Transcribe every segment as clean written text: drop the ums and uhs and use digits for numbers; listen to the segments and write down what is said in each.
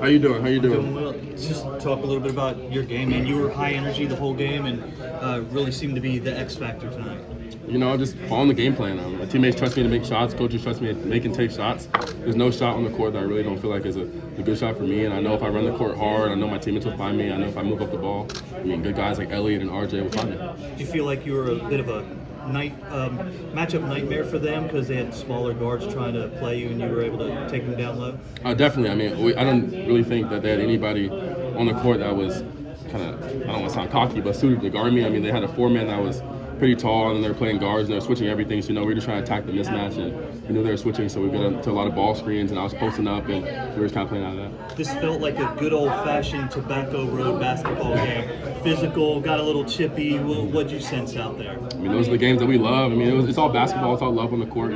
How you doing? How you doing? Doing well. Just talk a little bit about your game, man. You were high energy the whole game and really seemed to be the X factor tonight. You know, just following the game plan. My teammates trust me to make shots. Coaches trust me to make and take shots. There's no shot on the court that I really don't feel like is a good shot for me. And I know if I run the court hard, I know my teammates will find me. I know if I move up the ball, good guys like Elliott and RJ will find me. Do you feel like you were a bit of a matchup nightmare for them because they had smaller guards trying to play you and you were able to take them down low? Definitely. I don't really think that they had anybody on the court that was kind of, I don't want to sound cocky, but suited to guard me. They had a four-man that was pretty tall, and they're playing guards, and they're switching everything. So, we were just trying to attack the mismatch, and we knew they were switching, so we got into a lot of ball screens, and I was posting up, and we were just kind of playing out of that. This felt like a good old-fashioned Tobacco Road basketball game. Physical, got a little chippy. What'd you sense out there? Those are the games that we love. It's all basketball. It's all love on the court,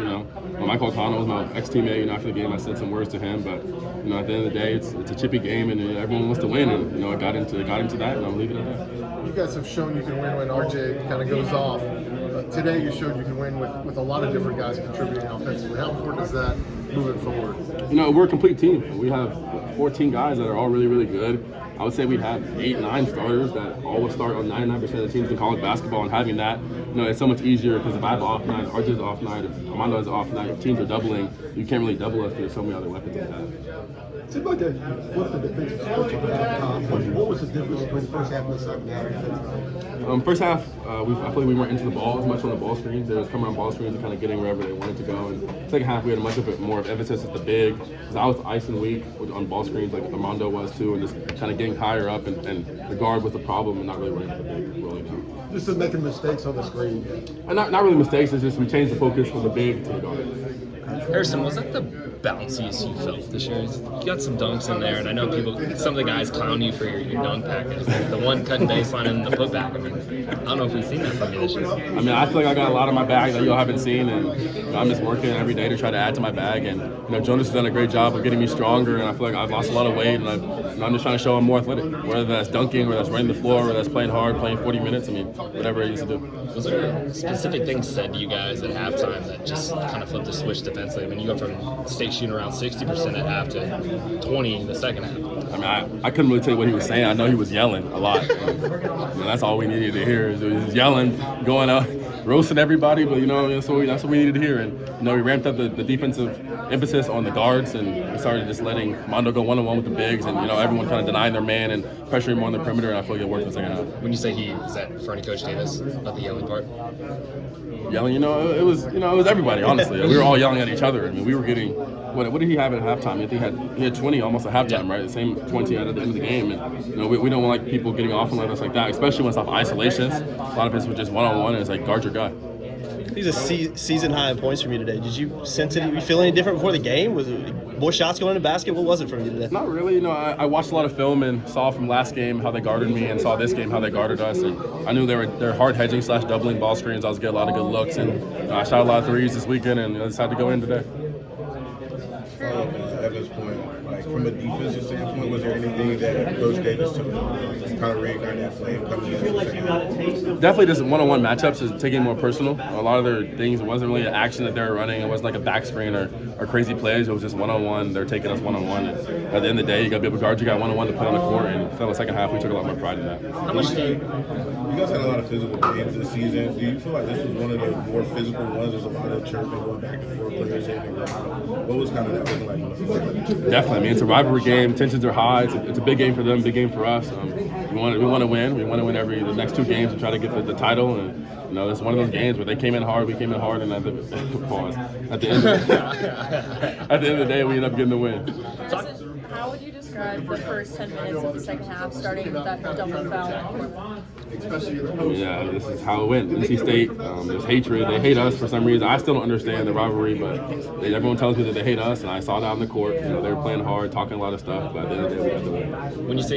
Michael O'Connell was my ex-teammate, after the game I said some words to him, but, at the end of the day, it's a chippy game, and everyone wants to win, and, I got into that, and I'll leave it at that. You guys have shown you can win when RJ kind of goes off. Today you showed you can win with a lot of different guys contributing offensively. How important is that moving forward? We're a complete team. We have 14 guys that are all really, really good. I would say we'd have 8-9 starters that all would start on 99% of the teams in college basketball, and having that, it's so much easier because if I have an off night, RJ's off night, if Armando has an off night, if teams are doubling, you can't really double us because there's so many other weapons like that. It seemed like you flipped the defensive switch at halftime. What was the difference between the first half and the second half? First half, I feel like we weren't into the ball as much on the ball screens. They was coming on ball screens and kind of getting wherever they wanted to go. And second half, we had a much more of emphasis at the big. Because I was icing weak on ball screens like Armando was too, and just kind of getting higher up. And the guard was the problem, and not really running at the big rolling down. Just making mistakes on the screen. And not really mistakes. It's just we changed the focus from the big to the guard. Harrison, was that the bounciest you felt this year? You got some dunks in there, and I know some of the guys clown you for your dunk package. The one cutting baseline and the putback. I don't know if we've seen that from you this year. I feel like I got a lot in my bag that y'all haven't seen, and I'm just working every day to try to add to my bag. And Jonas has done a great job of getting me stronger, and I feel like I've lost a lot of weight, and I'm just trying to show I'm more athletic. Whether that's dunking, or that's running the floor, or that's playing hard, playing 40 minutes. Whatever I used to do. Was there specific things said to you guys at halftime that just kind of flipped the switch defensively? You go from state shooting around 60% at half to 20 in the second half. I couldn't really tell you what he was saying. I know he was yelling a lot. That's all we needed to hear. He was yelling, going up, roasting everybody. But that's what we needed to hear. And we ramped up the defensive emphasis on the guards, and we started just letting Mondo go one-on-one with the bigs, and everyone kind of denying their man and pressuring him on the perimeter. And I feel like it worked in the second half. When you say is that for any Coach Davis about the yelling part? Yelling, it was everybody. Honestly, we were all yelling at each other. We were getting what did he have at halftime? I think he had 20 almost at halftime, right? The same 20 at the end of the game, and we don't want people getting off on us like that, especially when it's off isolations. A lot of it was just one-on-one, and it's like guard your guy. These are season high in points from you today. Did you sense it? Did you feel any different before the game? Was it more shots going in the basket? What was it from you today? Not really. I watched a lot of film and saw from last game how they guarded me, and saw this game how they guarded us. And I knew they're hard hedging / doubling ball screens. I was getting a lot of good looks, and I shot a lot of threes this weekend, and I decided to go in today. At this point, from a defensive standpoint, was there anything that Coach Davis took to kind of reignite that flame coming in? Definitely just one-on-one matchups is taking it more personal. A lot of their things, it wasn't really an action that they were running. It wasn't like a back screen or crazy plays. It was just one-on-one. They're taking us one-on-one. And at the end of the day, you got to be able to guard. You got one-on-one to put on the court. And for the second half, we took a lot more pride in that. How much do you guys had a lot of physical games this season. Do you feel like this was one of the more physical ones? There's a lot of chirping going back and forth, players hitting the ground. What was kind of that looking like on the floor? Definitely. It's a rivalry game. Tensions are high. It's a big game for them, big game for us. We want to win. We want to win the next two games and try to get the title. And it's one of those games where they came in hard, we came in hard, and at the end of the day, we ended up getting the win. How would you describe the first 10 minutes of the second half, starting with that double foul? This is how it went. NC State, there's hatred. They hate us for some reason. I still don't understand the rivalry, but everyone tells me that they hate us, and I saw that on the court. They were playing hard, talking a lot of stuff, but at the end of the day, we had to win. When you say